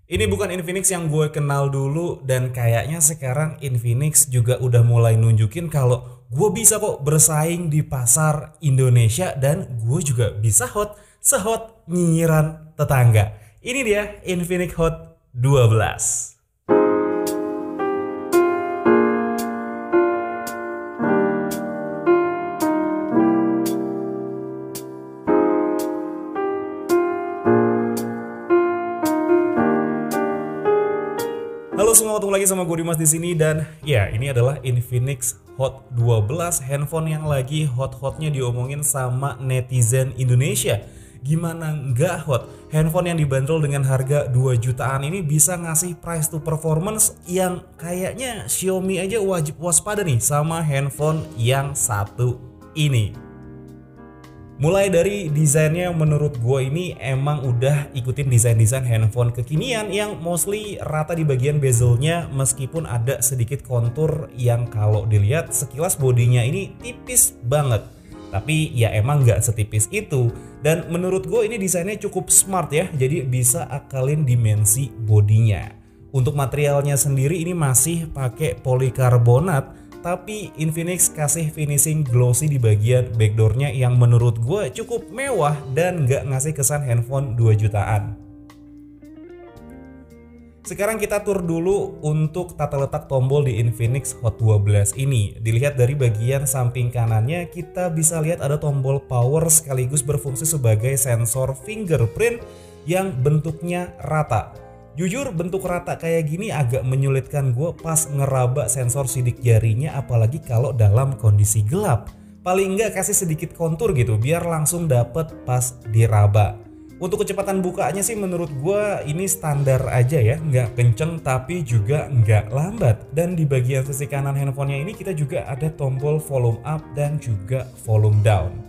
Ini bukan Infinix yang gue kenal dulu dan kayaknya sekarang Infinix juga udah mulai nunjukin kalau gue bisa kok bersaing di pasar Indonesia dan gue juga bisa sehot nyinyiran tetangga. Ini dia Infinix Hot 12. Halo semua, ketemu lagi sama gue Dimas di sini dan ya ini adalah Infinix Hot 12, handphone yang lagi hot-hotnya diomongin sama netizen Indonesia. Gimana nggak hot? Handphone yang dibanderol dengan harga 2 jutaan ini bisa ngasih price to performance yang kayaknya Xiaomi aja wajib waspada nih sama handphone yang satu ini. Mulai dari desainnya, menurut gue ini emang udah ikutin desain-desain handphone kekinian yang mostly rata di bagian bezelnya, meskipun ada sedikit kontur yang kalau dilihat sekilas bodinya ini tipis banget. Tapi ya emang nggak setipis itu, dan menurut gue ini desainnya cukup smart ya, jadi bisa akalin dimensi bodinya. Untuk materialnya sendiri ini masih pakai polikarbonat, tapi Infinix kasih finishing glossy di bagian backdoornya yang menurut gue cukup mewah dan nggak ngasih kesan handphone 2 jutaan. Sekarang kita tur dulu untuk tata letak tombol di Infinix Hot 12 ini. Dilihat dari bagian samping kanannya, kita bisa lihat ada tombol power sekaligus berfungsi sebagai sensor fingerprint yang bentuknya rata. Jujur bentuk rata kayak gini agak menyulitkan gue pas ngeraba sensor sidik jarinya, apalagi kalau dalam kondisi gelap. Paling enggak kasih sedikit kontur gitu biar langsung dapet pas diraba. Untuk kecepatan bukanya sih menurut gue ini standar aja ya, nggak kenceng tapi juga nggak lambat. Dan di bagian sisi kanan handphonenya ini kita juga ada tombol volume up dan juga volume down.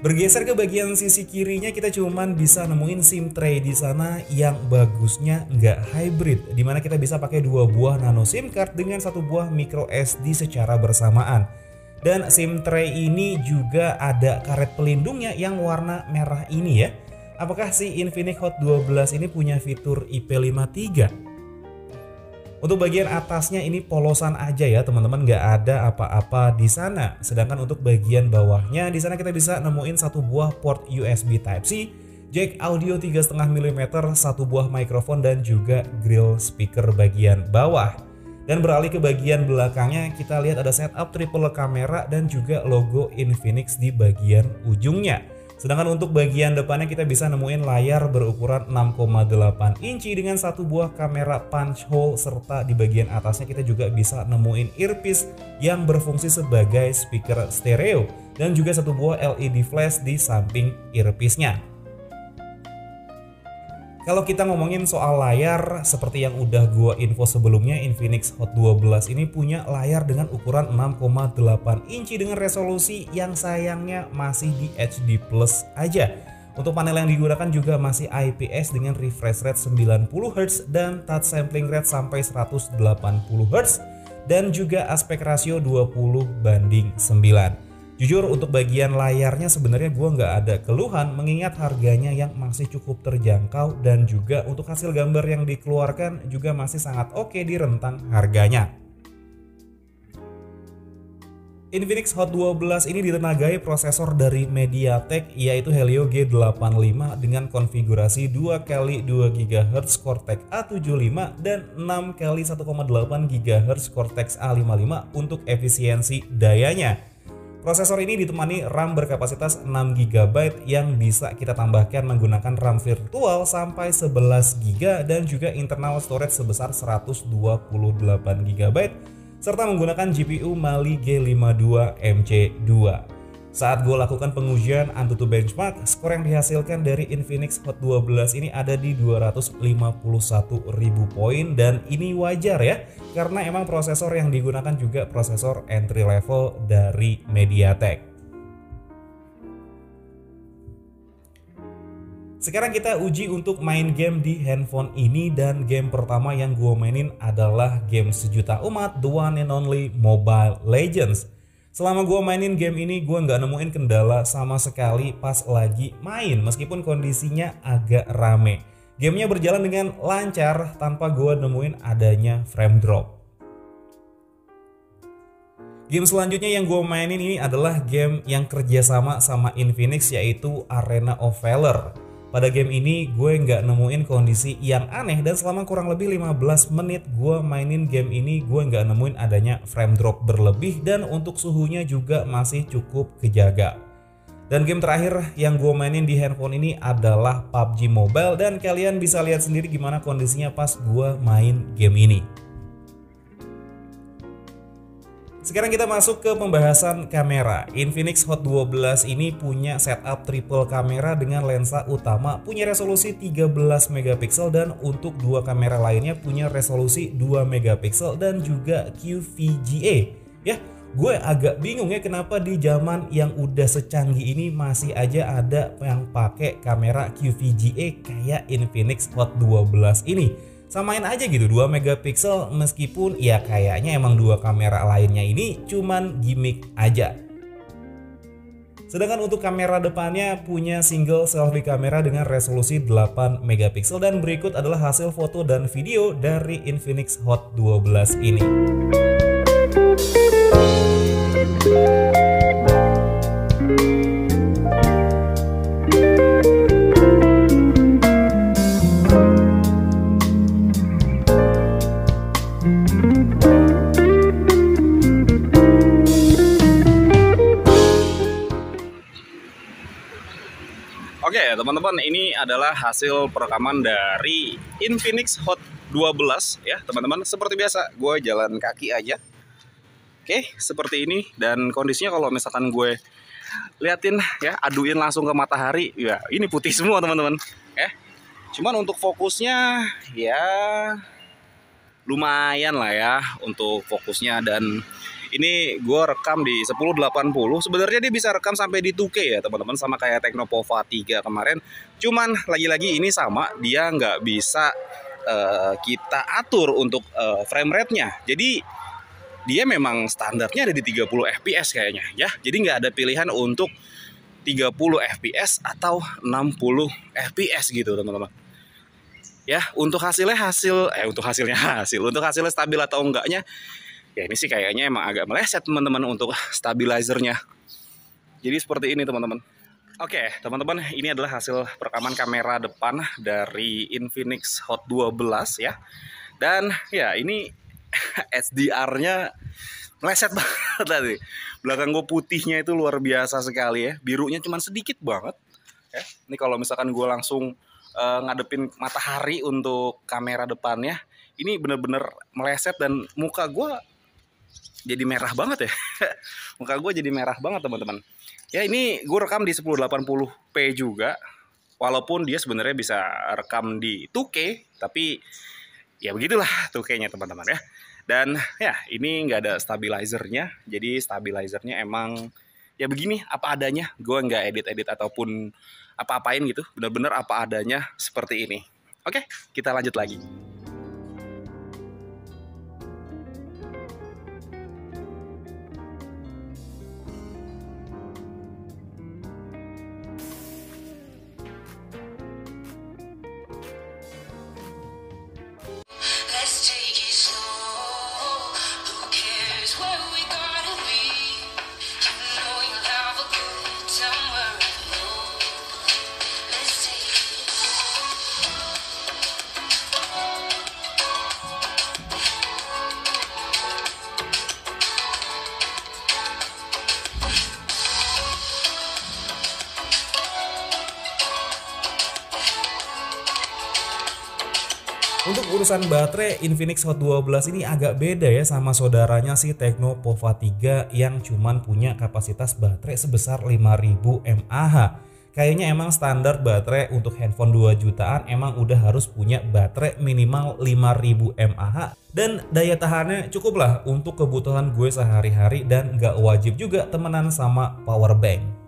Bergeser ke bagian sisi kirinya, kita cuman bisa nemuin SIM tray di sana yang bagusnya nggak hybrid, dimana kita bisa pakai 2 buah nano SIM card dengan 1 buah micro SD secara bersamaan. Dan SIM tray ini juga ada karet pelindungnya yang warna merah ini ya. Apakah si Infinix Hot 12 ini punya fitur IP53? Untuk bagian atasnya ini polosan aja ya teman-teman, nggak ada apa-apa di sana. Sedangkan untuk bagian bawahnya di sana kita bisa nemuin 1 buah port USB Type-C, jack audio 3,5 mm, 1 buah mikrofon dan juga grill speaker bagian bawah. Dan beralih ke bagian belakangnya, kita lihat ada setup triple kamera dan juga logo Infinix di bagian ujungnya. Sedangkan untuk bagian depannya kita bisa nemuin layar berukuran 6,8 inci dengan 1 buah kamera punch hole, serta di bagian atasnya kita juga bisa nemuin earpiece yang berfungsi sebagai speaker stereo dan juga 1 buah LED flash di samping earpiece-nya. Kalau kita ngomongin soal layar, seperti yang udah gua info sebelumnya, Infinix Hot 12 ini punya layar dengan ukuran 6,8 inci dengan resolusi yang sayangnya masih di HD Plus aja. Untuk panel yang digunakan juga masih IPS dengan refresh rate 90Hz dan touch sampling rate sampai 180Hz dan juga aspek rasio 20:9. Jujur untuk bagian layarnya sebenarnya gue nggak ada keluhan, mengingat harganya yang masih cukup terjangkau dan juga untuk hasil gambar yang dikeluarkan juga masih sangat oke di rentang harganya. Infinix Hot 12 ini ditenagai prosesor dari MediaTek yaitu Helio G85 dengan konfigurasi 2x2 GHz Cortex A75 dan 6x1,8 GHz Cortex A55 untuk efisiensi dayanya. Prosesor ini ditemani RAM berkapasitas 6 GB yang bisa kita tambahkan menggunakan RAM virtual sampai 11 GB dan juga internal storage sebesar 128 GB serta menggunakan GPU Mali G52MC2. Saat gue lakukan pengujian AnTuTu benchmark, skor yang dihasilkan dari Infinix Hot 12 ini ada di 251.000 poin, dan ini wajar ya karena emang prosesor yang digunakan juga prosesor entry level dari MediaTek. Sekarang kita uji untuk main game di handphone ini, dan game pertama yang gue mainin adalah game sejuta umat, the one and only Mobile Legends. Selama gue mainin game ini gue nggak nemuin kendala sama sekali pas lagi main, meskipun kondisinya agak rame. Gamenya berjalan dengan lancar tanpa gue nemuin adanya frame drop. Game selanjutnya yang gue mainin ini adalah game yang kerjasama sama Infinix, yaitu Arena of Valor. Pada game ini gue nggak nemuin kondisi yang aneh, dan selama kurang lebih 15 menit gue mainin game ini gue nggak nemuin adanya frame drop berlebih, dan untuk suhunya juga masih cukup kejaga. Dan game terakhir yang gue mainin di handphone ini adalah PUBG Mobile, dan kalian bisa lihat sendiri gimana kondisinya pas gue main game ini. Sekarang kita masuk ke pembahasan kamera. Infinix Hot 12 ini punya setup triple kamera dengan lensa utama punya resolusi 13 megapiksel, dan untuk dua kamera lainnya punya resolusi 2 megapiksel dan juga QVGA. Ya, gue agak bingung ya kenapa di zaman yang udah secanggih ini masih aja ada yang pakai kamera QVGA kayak Infinix Hot 12 ini. Samain aja gitu 2 megapiksel, meskipun ya kayaknya emang dua kamera lainnya ini cuman gimmick aja. Sedangkan untuk kamera depannya punya single selfie kamera dengan resolusi 8 megapiksel, dan berikut adalah hasil foto dan video dari Infinix Hot 12 ini. Oke teman-teman, ini adalah hasil perekaman dari Infinix Hot 12 ya teman-teman. Seperti biasa gue jalan kaki aja. Oke, seperti ini, dan kondisinya kalau misalkan gue liatin ya, aduin langsung ke matahari, ya ini putih semua teman-teman ya. Cuman untuk fokusnya ya lumayan lah ya untuk fokusnya, dan ini gue rekam di 1080. Sebenarnya dia bisa rekam sampai di 2K ya teman-teman, sama kayak Tecnopova 3 kemarin. Cuman lagi-lagi ini sama, dia nggak bisa kita atur untuk frame rate-nya. Jadi dia memang standarnya ada di 30 fps kayaknya ya. Jadi nggak ada pilihan untuk 30 fps atau 60 fps gitu teman-teman. Ya, untuk hasilnya untuk hasilnya stabil atau enggaknya, ya ini sih kayaknya emang agak meleset teman-teman untuk stabilizernya. Jadi seperti ini teman-teman. Oke teman-teman, ini adalah hasil perekaman kamera depan dari Infinix Hot 12 ya. Dan ya ini SDR-nya meleset banget tadi. Belakang gue putihnya itu luar biasa sekali ya. Birunya cuma sedikit banget ya. Ini kalau misalkan gue langsung ngadepin matahari untuk kamera depannya, ini bener-bener meleset, dan muka gue jadi merah banget ya. Muka gue jadi merah banget teman-teman. Ya ini gue rekam di 1080p juga, walaupun dia sebenarnya bisa rekam di 2K, tapi ya begitulah 2K-nya teman-teman ya. Dan ya ini nggak ada stabilizernya, jadi stabilizernya emang ya begini apa adanya. Gue nggak edit-edit ataupun apa-apain gitu, bener-bener apa adanya seperti ini. Oke, kita lanjut lagi. Untuk urusan baterai, Infinix Hot 12 ini agak beda ya sama saudaranya si Tecnopova 3 yang cuman punya kapasitas baterai sebesar 5000 mAh. Kayaknya emang standar baterai untuk handphone 2 jutaan emang udah harus punya baterai minimal 5000 mAh, dan daya tahannya cukup lah untuk kebutuhan gue sehari-hari, dan gak wajib juga temenan sama power bank.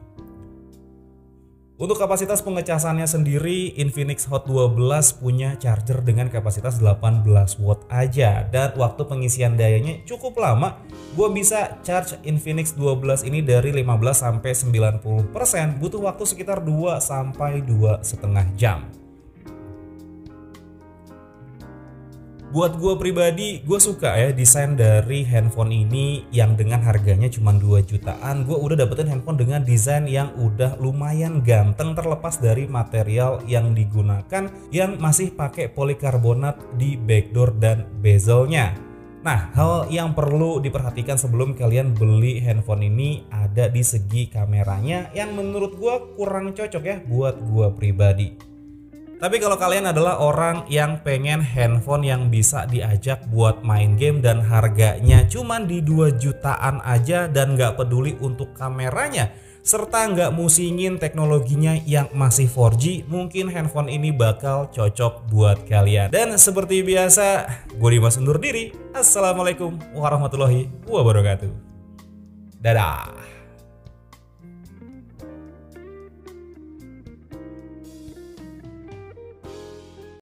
Untuk kapasitas pengecasannya sendiri, Infinix Hot 12 punya charger dengan kapasitas 18 watt aja, dan waktu pengisian dayanya cukup lama. Gue bisa charge Infinix 12 ini dari 15 sampai 90%, butuh waktu sekitar 2 sampai 2,5 jam. Buat gue pribadi, gue suka ya desain dari handphone ini yang dengan harganya cuma 2 jutaan. Gue udah dapetin handphone dengan desain yang udah lumayan ganteng, terlepas dari material yang digunakan yang masih pakai polikarbonat di backdoor dan bezelnya. Nah, hal yang perlu diperhatikan sebelum kalian beli handphone ini ada di segi kameranya yang menurut gue kurang cocok ya buat gue pribadi. Tapi kalau kalian adalah orang yang pengen handphone yang bisa diajak buat main game dan harganya cuman di 2 jutaan aja dan nggak peduli untuk kameranya serta nggak musingin teknologinya yang masih 4G, mungkin handphone ini bakal cocok buat kalian. Dan seperti biasa, gue Dimas undur diri. Assalamualaikum warahmatullahi wabarakatuh. Dadah.